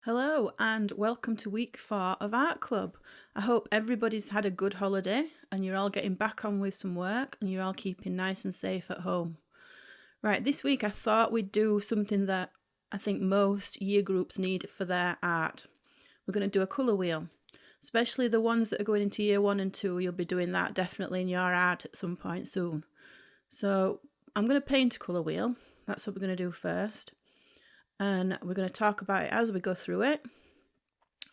Hello and welcome to week 4 of Art Club. I hope everybody's had a good holiday and you're all getting back on with some work and you're all keeping nice and safe at home. Right, this week I thought we'd do something that I think most year groups need for their art. We're going to do a colour wheel, especially the ones that are going into year 1 and 2. You'll be doing that definitely in your art at some point soon. So I'm going to paint a colour wheel. That's what we're going to do first. And we're going to talk about it as we go through it.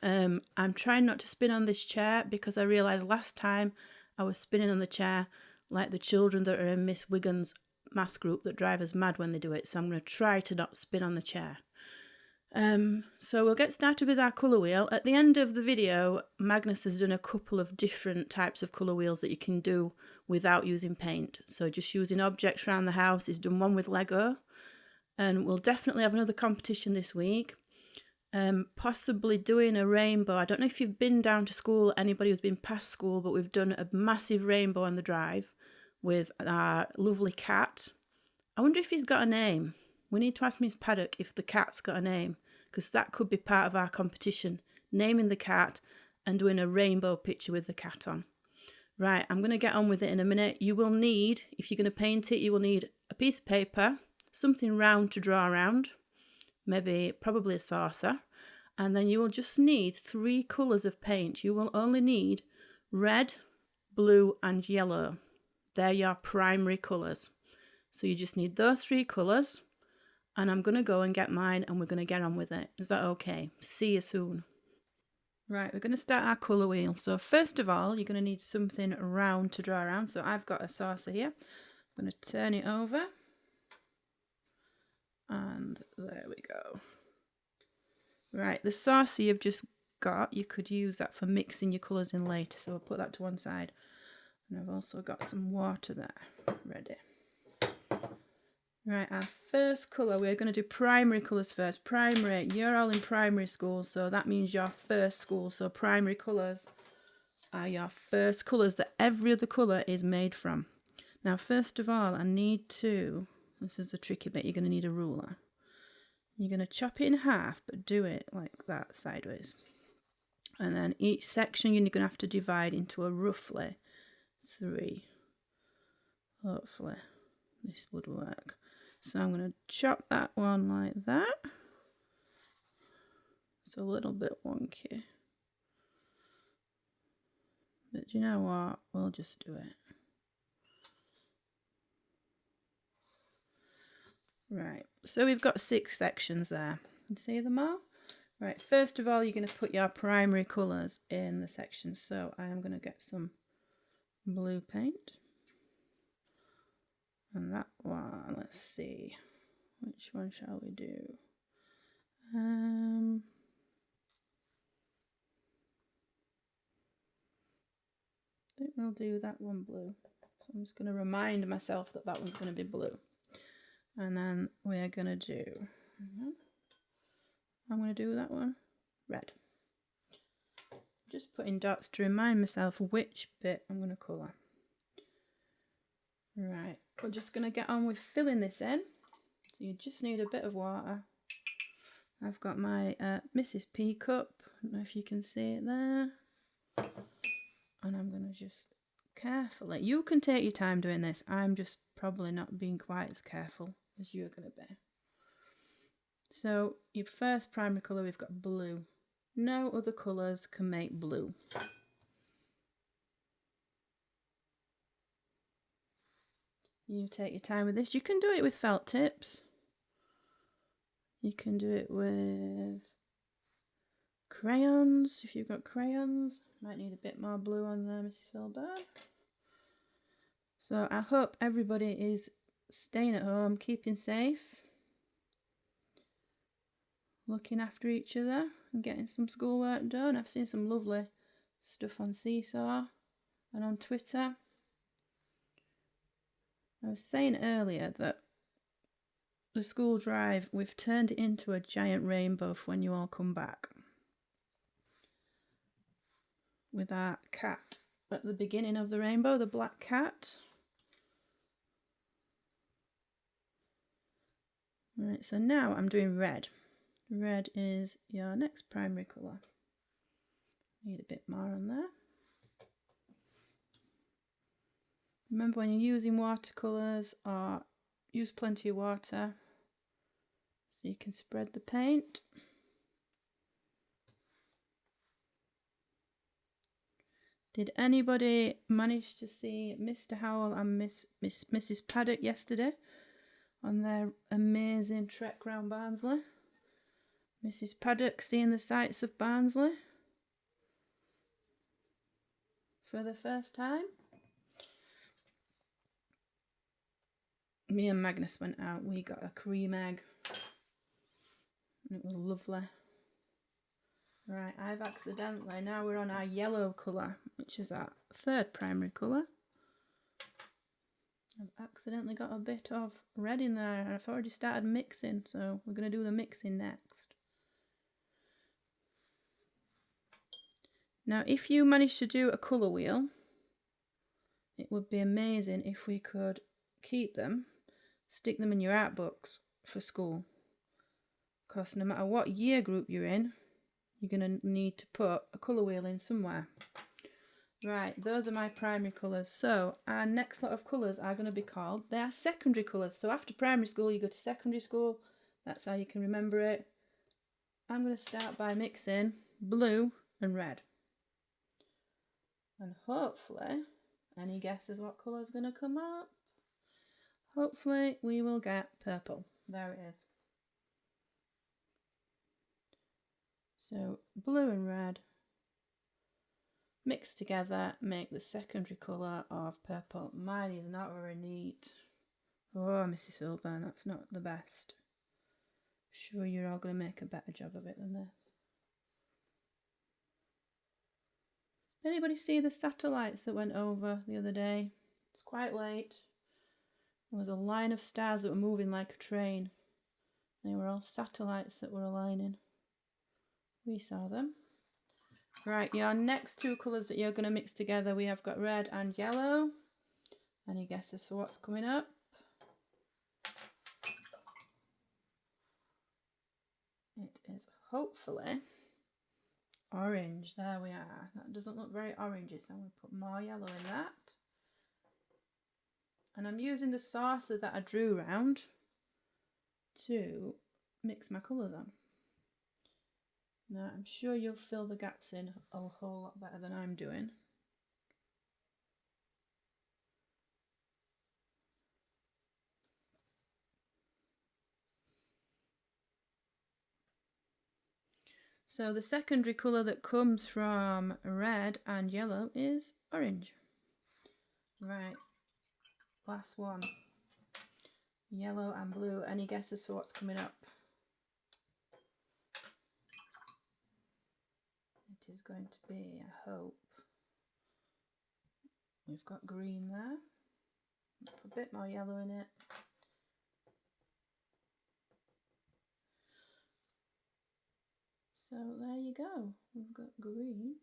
I'm trying not to spin on this chair because I realised last time I was spinning on the chair like the children that are in Miss Wiggins' maths group that drive us mad when they do it. So I'm going to try to not spin on the chair. So we'll get started with our colour wheel. At the end of the video, Magnus has done a couple of different types of colour wheels that you can do without using paint. So just using objects around the house. He's done one with Lego. And we'll definitely have another competition this week. Possibly doing a rainbow. I don't know if you've been down to school, anybody who's been past school, but we've done a massive rainbow on the drive with our lovely cat. I wonder if he's got a name. We need to ask Miss Paddock if the cat's got a name, because that could be part of our competition. Naming the cat and doing a rainbow picture with the cat on. Right, I'm going to get on with it in a minute. You will need, if you're going to paint it, you will need a piece of paper, something round to draw around, probably a saucer, and then you will just need 3 colours of paint. You will only need red, blue and yellow. They're your primary colours. So you just need those 3 colours, and I'm going to go and get mine and we're going to get on with it. Is that okay? See you soon. Right, we're going to start our colour wheel. So first of all, you're going to need something round to draw around. So I've got a saucer here. I'm going to turn it over. And there we go. Right, the saucer you've just got, you could use that for mixing your colours in later. So I'll put that to one side. And I've also got some water there, ready. Right, our first colour, we're going to do primary colours first. Primary, you're all in primary school, so that means your first school. So primary colours are your first colours that every other colour is made from. Now, first of all, I need to... This is the tricky bit. You're going to need a ruler. You're going to chop it in half, but do it like that, sideways. And then each section you're going to have to divide into a roughly 3. Hopefully this would work. So I'm going to chop that one like that. It's a little bit wonky. But you know what? We'll just do it. Right, so we've got 6 sections there. You see them all? Right, first of all, you're going to put your primary colours in the sections. So I am going to get some blue paint. And that one, let's see. Which one shall we do? I think we'll do that one blue. So I'm just going to remind myself that that one's going to be blue. And then we're going to do, I'm going to do that one, red. Just putting dots to remind myself which bit I'm going to colour. Right, we're just going to get on with filling this in. So you just need a bit of water. I've got my Mrs. P cup. I don't know if you can see it there. And I'm going to just carefully, you can take your time doing this. I'm just probably not being quite as careful as you're going to be. So your first primary colour, we've got blue. No other colours can make blue. You take your time with this. You can do it with felt tips. You can do it with crayons, if you've got crayons. Might need a bit more blue on there, Mrs. Filburn. So I hope everybody is staying at home, keeping safe, looking after each other and getting some schoolwork done. I've seen some lovely stuff on Seesaw and on Twitter. I was saying earlier that the school drive, we've turned it into a giant rainbow for when you all come back. With our cat at the beginning of the rainbow, the black cat. Right, so now I'm doing red. Red is your next primary colour. Need a bit more on there. Remember, when you're using watercolours, or use plenty of water so you can spread the paint. Did anybody manage to see Mr. Howell and Mrs. Paddock yesterday on their amazing trek round Barnsley? Mrs. Paddock seeing the sights of Barnsley for the first time. Me and Magnus went out. We got a cream egg. And it was lovely. Right, I've accidentally, now we're on our yellow colour, which is our third primary colour. I've accidentally got a bit of red in there, and I've already started mixing, so we're going to do the mixing next. Now, if you manage to do a colour wheel, it would be amazing if we could keep them, stick them in your art books for school. Because no matter what year group you're in, you're going to need to put a colour wheel in somewhere. Right, those are my primary colours. So our next lot of colours are going to be called, they are secondary colours. So after primary school, you go to secondary school. That's how you can remember it. I'm going to start by mixing blue and red. And hopefully, any guesses what colour is going to come up? Hopefully we will get purple. There it is. So blue and red mixed together make the secondary colour of purple. Mine is not very neat. Oh, Mrs. Filburn, that's not the best. Sure, you're all going to make a better job of it than this. Anybody see the satellites that went over the other day? It's quite late. There was a line of stars that were moving like a train. They were all satellites that were aligning. We saw them. Right, your next two colours that you're going to mix together, we have got red and yellow. Any guesses for what's coming up? It is hopefully orange. There we are. That doesn't look very orangey, so I'm going to put more yellow in that. And I'm using the saucer that I drew round to mix my colours on. Now, I'm sure you'll fill the gaps in a whole lot better than I'm doing. So the secondary colour that comes from red and yellow is orange. Right, last one. Yellow and blue. Any guesses for what's coming up? It is going to be, I hope, we've got green there. Put a bit more yellow in it. So there you go. We've got green.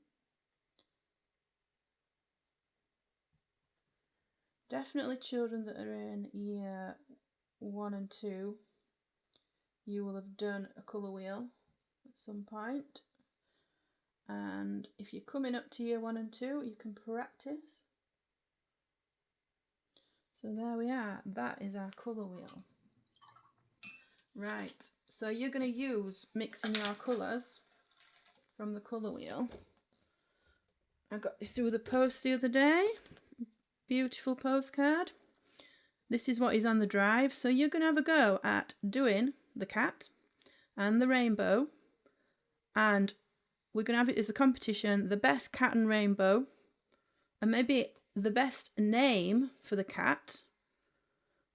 Definitely children that are in year 1 and 2, you will have done a colour wheel at some point. And if you're coming up to year 1 and 2, you can practice. So there we are. That is our colour wheel. Right, so you're going to use mixing your colours from the colour wheel. I got this through the post the other day. Beautiful postcard. This is what is on the drive. So you're going to have a go at doing the cat and the rainbow, and we're going to have it as a competition, the best cat and rainbow, and maybe the best name for the cat.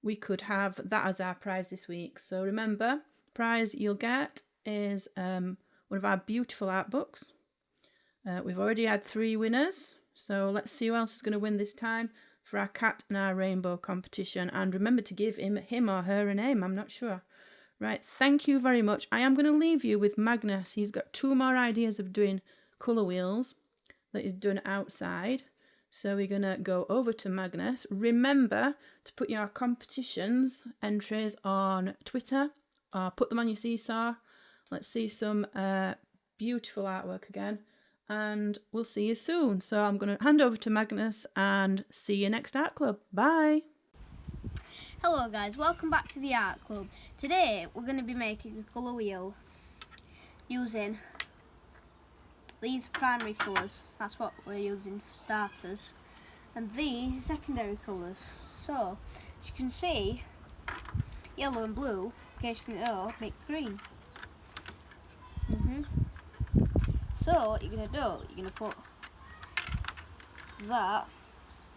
We could have that as our prize this week. So remember, prize you'll get is one of our beautiful art books. We've already had 3 winners, so let's see who else is going to win this time for our cat and our rainbow competition. And remember to give him or her a name, I'm not sure. Right, thank you very much. I am going to leave you with Magnus. He's got 2 more ideas of doing colour wheels that is done outside. So we're going to go over to Magnus. Remember to put your competitions entries on Twitter or put them on your Seesaw. Let's see some beautiful artwork again, and we'll see you soon. So I'm going to hand over to Magnus and see you next art club. Bye. Hello guys, welcome back to the Art Club. Today we're going to be making a colour wheel using these primary colours. That's what we're using for starters. And these secondary colours. So, as you can see, yellow and blue, occasionally make green. So what you're going to do, you're going to put that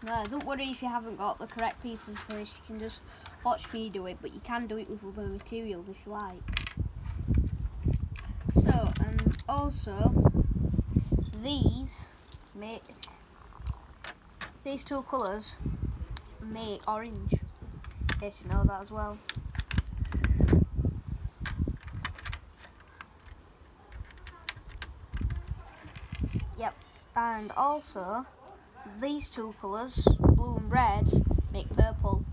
there. Don't worry if you haven't got the correct pieces for this, you can just watch me do it, but you can do it with other materials if you like. So, and also these two colours make orange. In case you know that as well. Yep, and also these two colours, blue and red, make purple.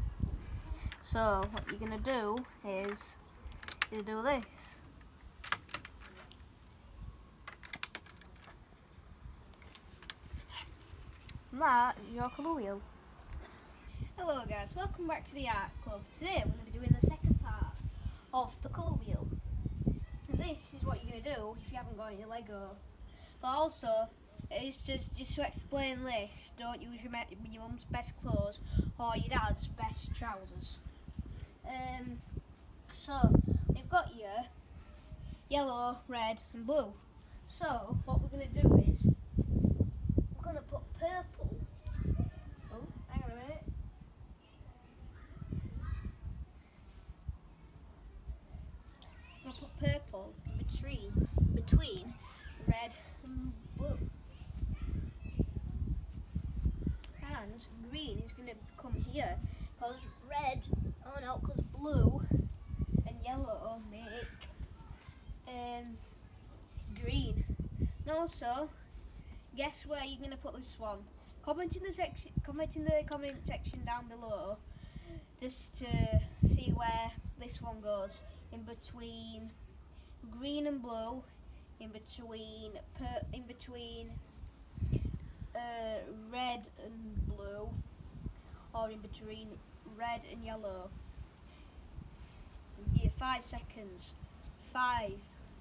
So what you're going to do is you do this. And that is your colour wheel. Hello guys, welcome back to the Art Club. Today we're going to be doing the second part of the colour wheel. And this is what you're going to do if you haven't got any Lego. But also, it's just to explain this, don't use your mum's best clothes or your dad's best trousers. So, we've got here yellow, red and blue. So, what we're going to do is, we're going to put purple. Oh, hang on a minute. We'll put purple between red and blue. And green is going to come here because blue and yellow make green. And also, guess where you're going to put this one? Comment in the comment section down below just to see where this one goes. In between green and blue, in between red and blue, or in between red and yellow. Give you 5 seconds. 5.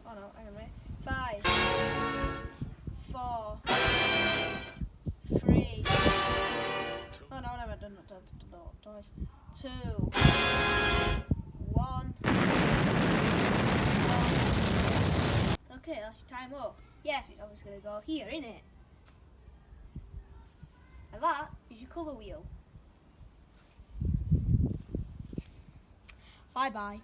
Oh no, hang on a minute. 5, 4, 3. Oh no, I've done it twice. 2, 1. Okay, that's your time up. Yes, it's obviously going to go here, innit? And that is your colour wheel. Bye bye.